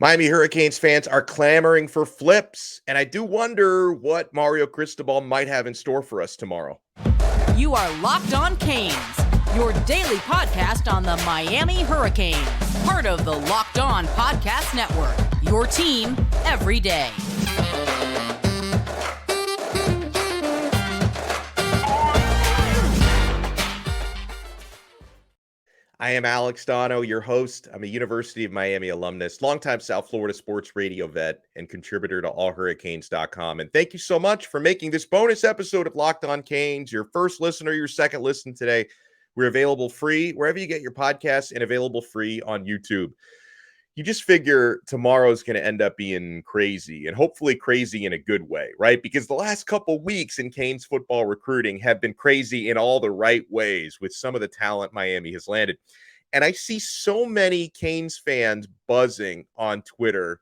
Miami Hurricanes fans are clamoring for flips, and I do wonder what Mario Cristobal might have in store for us tomorrow. You are Locked On Canes, your daily podcast on the Miami Hurricanes, part of the Locked On Podcast Network, your team every day. I am Alex Donno, your host. I'm a University of Miami alumnus, longtime South Florida sports radio vet, and contributor to allhurricanes.com. And thank you so much for making this bonus episode of Locked On Canes your first listen or your second listen today. We're available free wherever you get your podcasts and available free on YouTube. You just figure tomorrow's going to end up being crazy, and hopefully crazy in a good way, right? Because the last couple weeks in Canes football recruiting have been crazy in all the right ways with some of the talent Miami has landed. And I see so many Canes fans buzzing on Twitter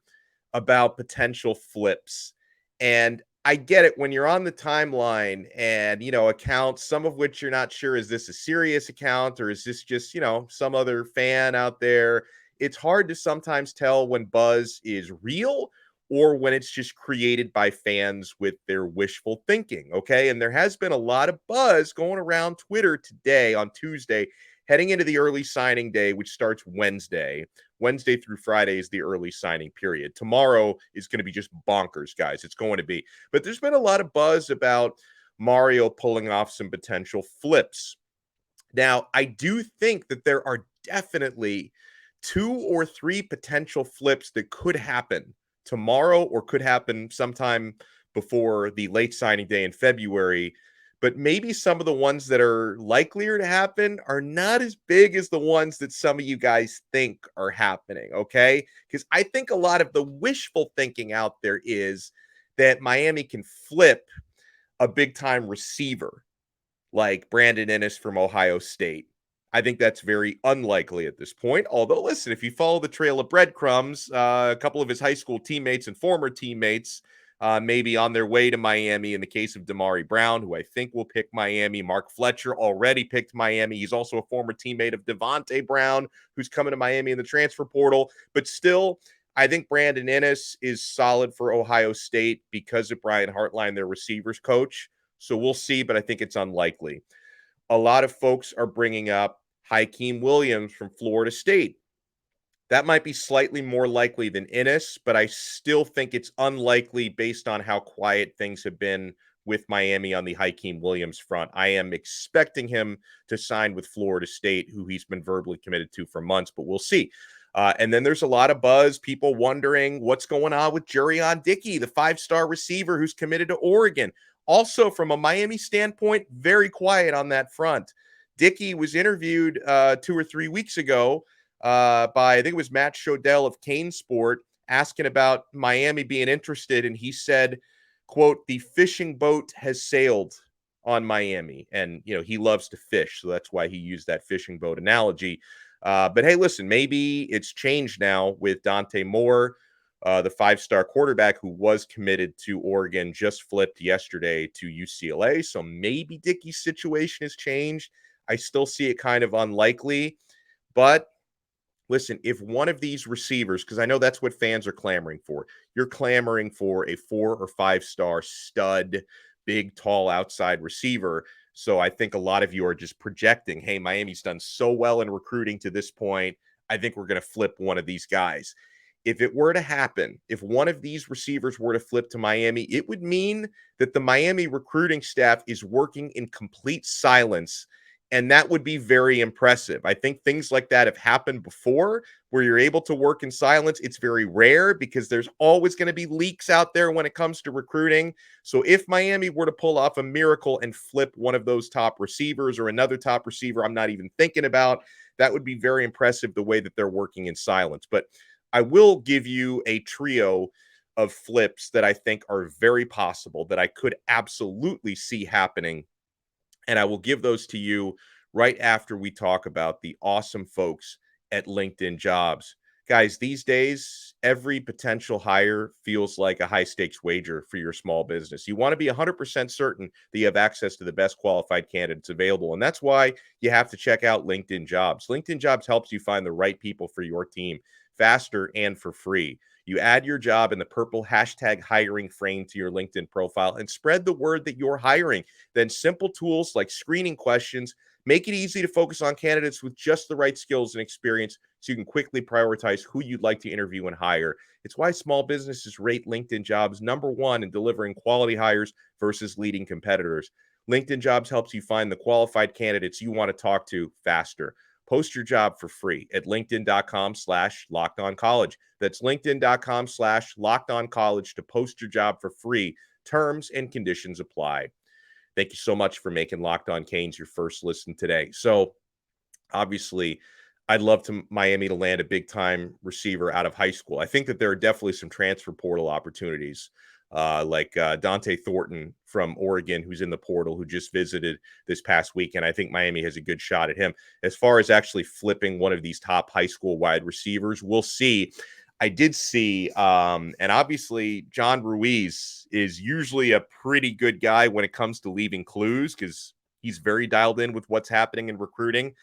about potential flips. And I get it when you're on the timeline and, accounts, some of which you're not sure, is this a serious account or is this just, some other fan out there? It's hard to sometimes tell when buzz is real or when it's just created by fans with their wishful thinking, okay? And there has been a lot of buzz going around Twitter today on Tuesday, heading into the early signing day, which starts Wednesday. Wednesday through Friday is the early signing period. Tomorrow is going to be just bonkers, guys. It's going to be. But there's been a lot of buzz about Mario pulling off some potential flips. Now, I do think that there are definitely 2 or 3 potential flips that could happen tomorrow or could happen sometime before the late signing day in February. But maybe some of the ones that are likelier to happen are not as big as the ones that some of you guys think are happening, okay? Because I think a lot of the wishful thinking out there is that Miami can flip a big-time receiver like Brandon Inniss from Ohio State. I think that's very unlikely at this point. Although, listen, if you follow the trail of breadcrumbs, a couple of his high school teammates and former teammates maybe on their way to Miami. In the case of Damari Brown, who I think will pick Miami. Mark Fletcher already picked Miami. He's also a former teammate of Devontae Brown, who's coming to Miami in the transfer portal. But still, I think Brandon Inniss is solid for Ohio State because of Brian Hartline, their receivers coach. So we'll see, but I think it's unlikely. A lot of folks are bringing up Hykeem Williams from Florida State. That might be slightly more likely than Inniss, but I still think it's unlikely based on how quiet things have been with Miami on the Hykeem Williams front. I am expecting him to sign with Florida State, who he's been verbally committed to for months, but we'll see. And then there's a lot of buzz, people wondering what's going on with Jurrion Dickey, the 5-star receiver who's committed to Oregon. Also, from a Miami standpoint, very quiet on that front. Dickey was interviewed 2 or 3 weeks ago by, I think it was Matt Shodell of Cane Sport, asking about Miami being interested. And he said, quote, "The fishing boat has sailed on Miami." And, he loves to fish. So that's why he used that fishing boat analogy. But hey, listen, maybe it's changed now with Dante Moore. The 5-star quarterback who was committed to Oregon just flipped yesterday to UCLA. So maybe Dickey's situation has changed. I still see it kind of unlikely. But listen, if one of these receivers, because I know that's what fans are clamoring for, you're clamoring for a 4 or 5-star stud, big, tall outside receiver. So I think a lot of you are just projecting, hey, Miami's done so well in recruiting to this point. I think we're going to flip one of these guys. If it were to happen, if one of these receivers were to flip to Miami, it would mean that the Miami recruiting staff is working in complete silence. And that would be very impressive. I think things like that have happened before where you're able to work in silence. It's very rare because there's always going to be leaks out there when it comes to recruiting. So if Miami were to pull off a miracle and flip one of those top receivers or another top receiver I'm not even thinking about, that would be very impressive the way that they're working in silence. But I will give you a trio of flips that I think are very possible, that I could absolutely see happening. And I will give those to you right after we talk about the awesome folks at LinkedIn Jobs. Guys, these days, every potential hire feels like a high-stakes wager for your small business. You want to be 100% certain that you have access to the best qualified candidates available, and that's why you have to check out LinkedIn Jobs. LinkedIn Jobs helps you find the right people for your team faster, and for free. You add your job in the purple hashtag hiring frame to your LinkedIn profile and spread the word that you're hiring. Then simple tools like screening questions make it easy to focus on candidates with just the right skills and experience so you can quickly prioritize who you'd like to interview and hire. It's why small businesses rate LinkedIn Jobs #1 in delivering quality hires versus leading competitors. LinkedIn Jobs helps you find the qualified candidates you want to talk to faster. Post your job for free at linkedin.com/lockedoncollege. That's linkedin.com/lockedoncollege to post your job for free. Terms and conditions apply. Thank you so much for making Locked On Canes your first listen today. So, obviously, I'd love Miami to land a big-time receiver out of high school. I think that there are definitely some transfer portal opportunities, like Dante Thornton from Oregon, who's in the portal, who just visited this past weekend. I think Miami has a good shot at him. As far as actually flipping one of these top high school wide receivers, we'll see. I did see, and obviously John Ruiz is usually a pretty good guy when it comes to leaving clues because he's very dialed in with what's happening in recruiting.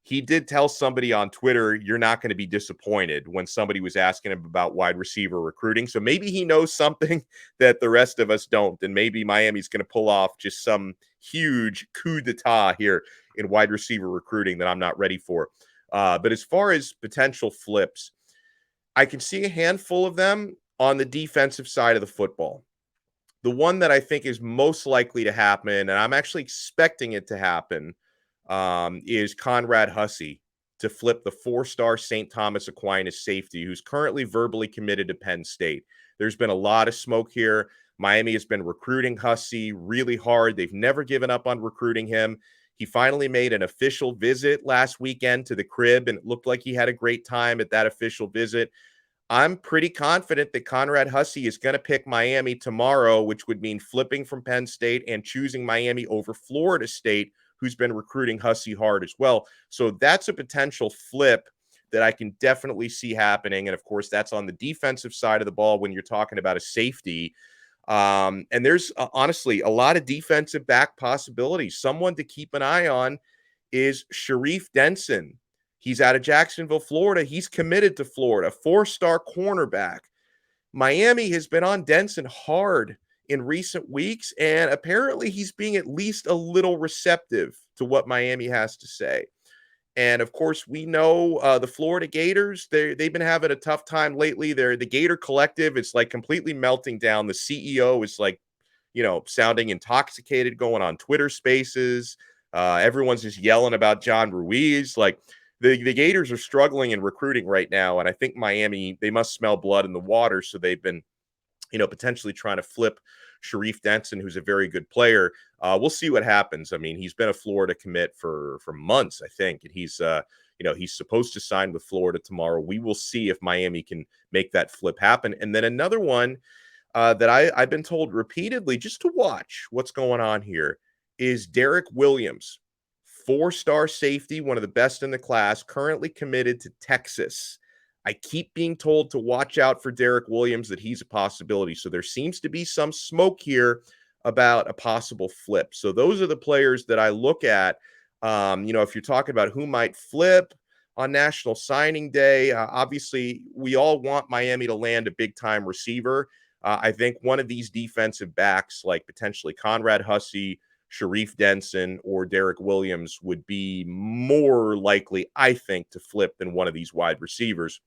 He did tell somebody on Twitter, you're not going to be disappointed, when somebody was asking him about wide receiver recruiting. So maybe he knows something that the rest of us don't. And maybe Miami's going to pull off just some huge coup d'etat here in wide receiver recruiting that I'm not ready for. But as far as potential flips, I can see a handful of them on the defensive side of the football. The one that I think is most likely to happen, and I'm actually expecting it to happen, is Conrad Hussey to flip the 4-star St. Thomas Aquinas safety, who's currently verbally committed to Penn State. There's been a lot of smoke here. Miami has been recruiting Hussey really hard. They've never given up on recruiting him. He finally made an official visit last weekend to the crib, and it looked like he had a great time at that official visit. I'm pretty confident that Conrad Hussey is going to pick Miami tomorrow, which would mean flipping from Penn State and choosing Miami over Florida State, who's been recruiting Hussey hard as well. So that's a potential flip that I can definitely see happening. And of course, that's on the defensive side of the ball when you're talking about a safety. And there's honestly a lot of defensive back possibilities. Someone to keep an eye on is Sharif Denson. He's out of Jacksonville, Florida. He's committed to Florida, 4-star cornerback. Miami has been on Denson hard in recent weeks, and apparently he's being at least a little receptive to what Miami has to say. And of course, we know the Florida Gators, they've been having a tough time lately. The Gator Collective is like completely melting down. The CEO is like, sounding intoxicated, going on Twitter Spaces. Everyone's just yelling about John Ruiz. Like the Gators are struggling in recruiting right now. And I think Miami, they must smell blood in the water. So they've been, potentially trying to flip Sharif Denson, who's a very good player. We'll see what happens. I mean, he's been a Florida commit for months, I think, and he's supposed to sign with Florida tomorrow. We will see if Miami can make that flip happen. And then another one that I've been told repeatedly, just to watch what's going on here, is Derek Williams, 4-star safety, one of the best in the class, currently committed to Texas. I keep being told to watch out for Derek Williams, that he's a possibility. So there seems to be some smoke here about a possible flip. So those are the players that I look at. If you're talking about who might flip on National Signing Day, obviously we all want Miami to land a big-time receiver. I think one of these defensive backs, like potentially Conrad Hussey, Sharif Denson, or Derek Williams, would be more likely, I think, to flip than one of these wide receivers.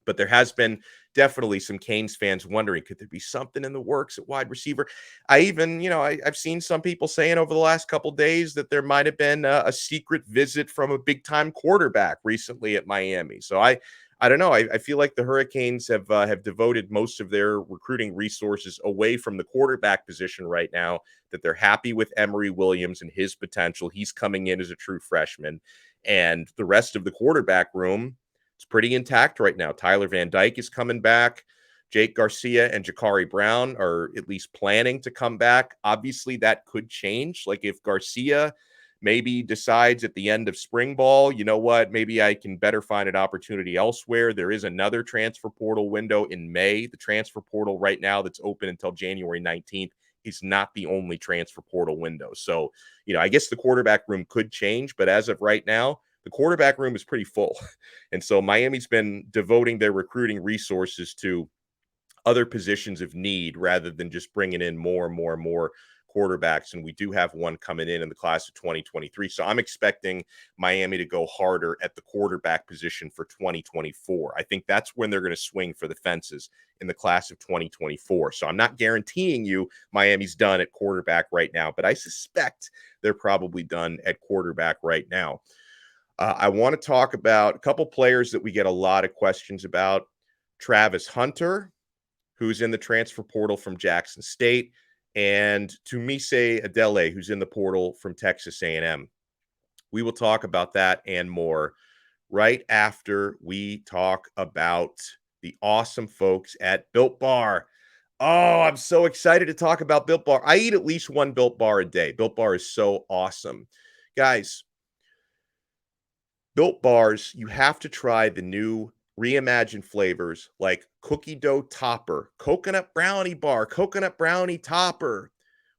But there has been definitely some Canes fans wondering, could there be something in the works at wide receiver? I've seen some people saying over the last couple days that there might have been a secret visit from a big-time quarterback recently at Miami. So I don't know. I feel like the Hurricanes have devoted most of their recruiting resources away from the quarterback position right now, that they're happy with Emory Williams and his potential. He's coming in as a true freshman. And the rest of the quarterback room, it's pretty intact right now. Tyler Van Dyke is coming back. Jake Garcia and Jakari Brown are at least planning to come back. Obviously, that could change. Like if Garcia maybe decides at the end of spring ball, you know what, maybe I can better find an opportunity elsewhere. There is another transfer portal window in May. The transfer portal right now that's open until January 19th is not the only transfer portal window. So, I guess the quarterback room could change, but as of right now, the quarterback room is pretty full. And so Miami's been devoting their recruiting resources to other positions of need rather than just bringing in more and more and more quarterbacks. And we do have one coming in the class of 2023. So I'm expecting Miami to go harder at the quarterback position for 2024. I think that's when they're going to swing for the fences in the class of 2024. So I'm not guaranteeing you Miami's done at quarterback right now, but I suspect they're probably done at quarterback right now. I want to talk about a couple players that we get a lot of questions about. Travis Hunter, who's in the transfer portal from Jackson State, and Tunmise Adeleye, who's in the portal from Texas A&M. We will talk about that and more right after we talk about the awesome folks at Built Bar. Oh, I'm so excited to talk about Built Bar. I eat at least one Built Bar a day. Built Bar is so awesome. Guys, Built Bars, you have to try the new reimagined flavors like cookie dough topper, coconut brownie bar, coconut brownie topper,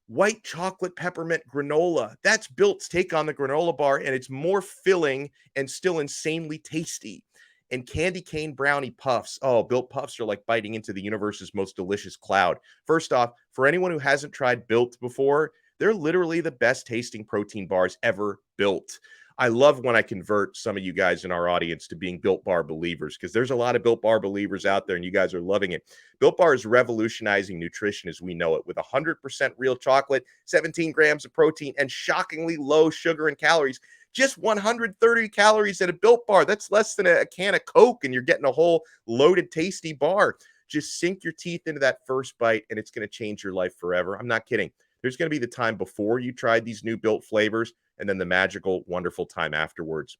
white chocolate peppermint granola. That's Built's take on the granola bar, and it's more filling and still insanely tasty. And candy cane brownie puffs. Oh, Built Puffs are like biting into the universe's most delicious cloud. First off, for anyone who hasn't tried Built before, they're literally the best tasting protein bars ever built. I love when I convert some of you guys in our audience to being Built Bar believers, because there's a lot of Built Bar believers out there and you guys are loving it. Built Bar is revolutionizing nutrition as we know it with 100% real chocolate, 17 grams of protein, and shockingly low sugar and calories. Just 130 calories at a Built Bar. That's less than a can of Coke, and you're getting a whole loaded, tasty bar. Just sink your teeth into that first bite, and it's going to change your life forever. I'm not kidding. There's going to be the time before you tried these new Built flavors, and then the magical, wonderful time afterwards.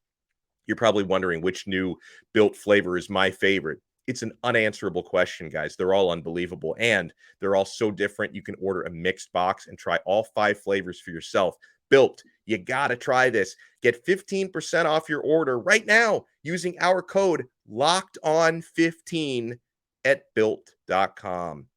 You're probably wondering which new Built flavor is my favorite. It's an unanswerable question, guys. They're all unbelievable, and they're all so different. You can order a mixed box and try all 5 flavors for yourself. Built, you got to try this. Get 15% off your order right now using our code LOCKEDON15 at Built.com.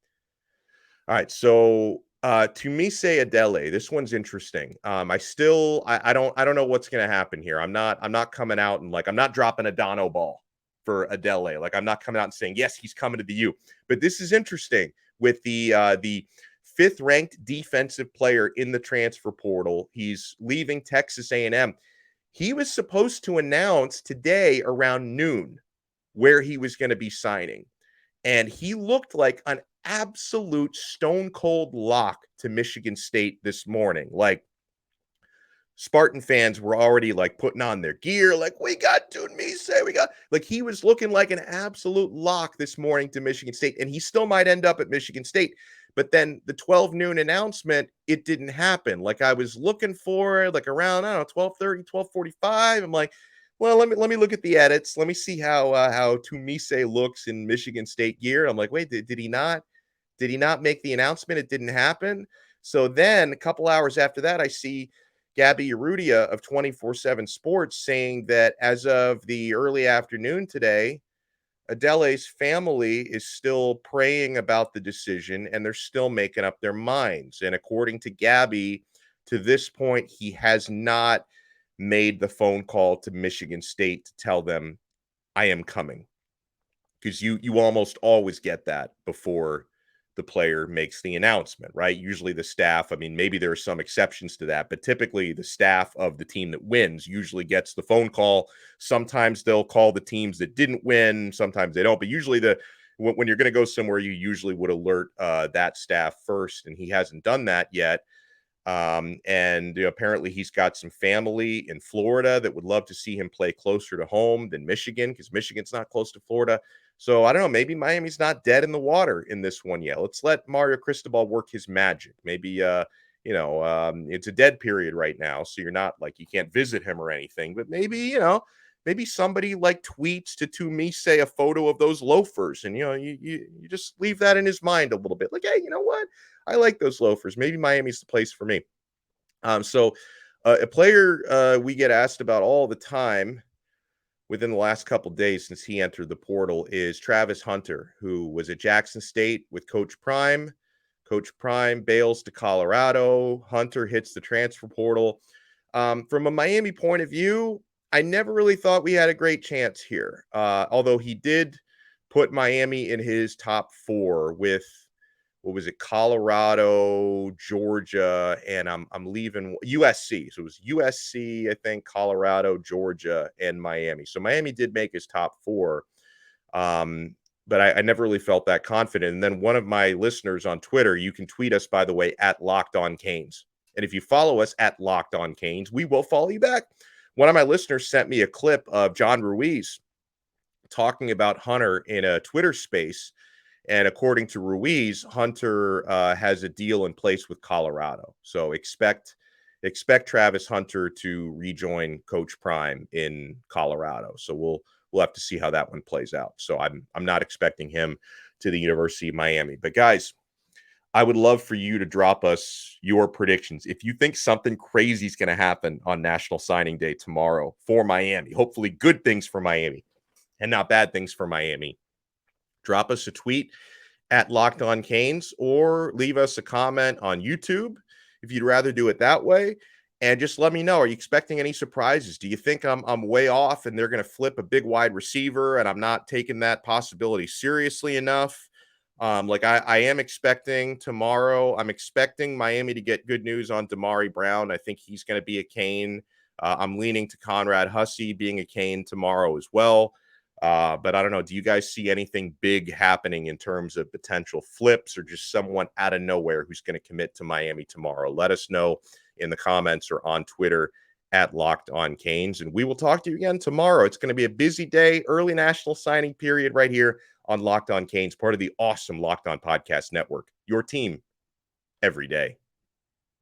All right, so Tunmise Adeleye, this one's interesting. I don't know what's going to happen here. I'm not coming out and I'm not dropping a Donno ball for Adeleye. Like, I'm not coming out and saying yes, he's coming to the U. But this is interesting with the 5th ranked defensive player in the transfer portal. He's leaving Texas A&M. He was supposed to announce today around noon where he was going to be signing, and he looked like an absolute stone cold lock to Michigan State this morning. Like, Spartan fans were already putting on their gear, we got Tunmise, he was looking like an absolute lock this morning to Michigan State, and he still might end up at Michigan State. But then the 12 noon announcement, it didn't happen. I was looking for it around, I don't know, 12:30, 12:45. I'm like, well, let me look at the edits. Let me see how Tunmise looks in Michigan State gear. I'm like, wait, did he not make the announcement? It didn't happen. So then a couple hours after that, I see Gabby Urrutia of 24/7 Sports saying that as of the early afternoon today, Adele's family is still praying about the decision and they're still making up their minds. And according to Gabby, to this point, he has not made the phone call to Michigan State to tell them, I am coming. Because you almost always get that before the player makes the announcement, right? Usually the staff, maybe there are some exceptions to that, but typically the staff of the team that wins usually gets the phone call. Sometimes they'll call the teams that didn't win. Sometimes they don't, but usually when you're going to go somewhere, you usually would alert that staff first, and he hasn't done that yet. And apparently he's got some family in Florida that would love to see him play closer to home than Michigan, because Michigan's not close to Florida. So I don't know, maybe Miami's not dead in the water in this one yet. Let's let Mario Cristobal work his magic. Maybe, it's a dead period right now, so you're not you can't visit him or anything, but maybe, maybe somebody tweets to Tunmise a photo of those loafers, and, you just leave that in his mind a little bit. Hey, you know what? I like those loafers. Maybe Miami's the place for me. So a player we get asked about all the time within the last couple of days since he entered the portal is Travis Hunter, who was at Jackson State with Coach Prime. Coach Prime bails to Colorado. Hunter hits the transfer portal. From a Miami point of view, I never really thought we had a great chance here. Although he did put Miami in his top 4 with, what was it, Colorado, Georgia, and I'm leaving USC. So it was USC, I think, Colorado, Georgia, and Miami. So Miami did make his top 4. But I never really felt that confident. And then one of my listeners on Twitter, you can tweet us, by the way, at Locked On Canes. And if you follow us at Locked On Canes, we will follow you back. One of my listeners sent me a clip of John Ruiz talking about Hunter in a Twitter space. And according to Ruiz, Hunter has a deal in place with Colorado. So expect Travis Hunter to rejoin Coach Prime in Colorado. So we'll have to see how that one plays out. So I'm not expecting him to the University of Miami. But guys, I would love for you to drop us your predictions. If you think something crazy is going to happen on National Signing Day tomorrow for Miami, hopefully good things for Miami and not bad things for Miami, drop us a tweet at Locked On Canes or leave us a comment on YouTube if you'd rather do it that way. And just let me know, are you expecting any surprises? Do you think I'm way off and they're going to flip a big wide receiver and I'm not taking that possibility seriously enough? I am expecting tomorrow, I'm expecting Miami to get good news on Damari Brown. I think he's going to be a Cane. I'm leaning to Conrad Hussey being a Cane tomorrow as well. But I don't know. Do you guys see anything big happening in terms of potential flips or just someone out of nowhere who's going to commit to Miami tomorrow? Let us know in the comments or on Twitter at Locked On Canes. And we will talk to you again tomorrow. It's going to be a busy day, early national signing period right here on Locked On Canes, part of the awesome Locked On Podcast Network. Your team every day.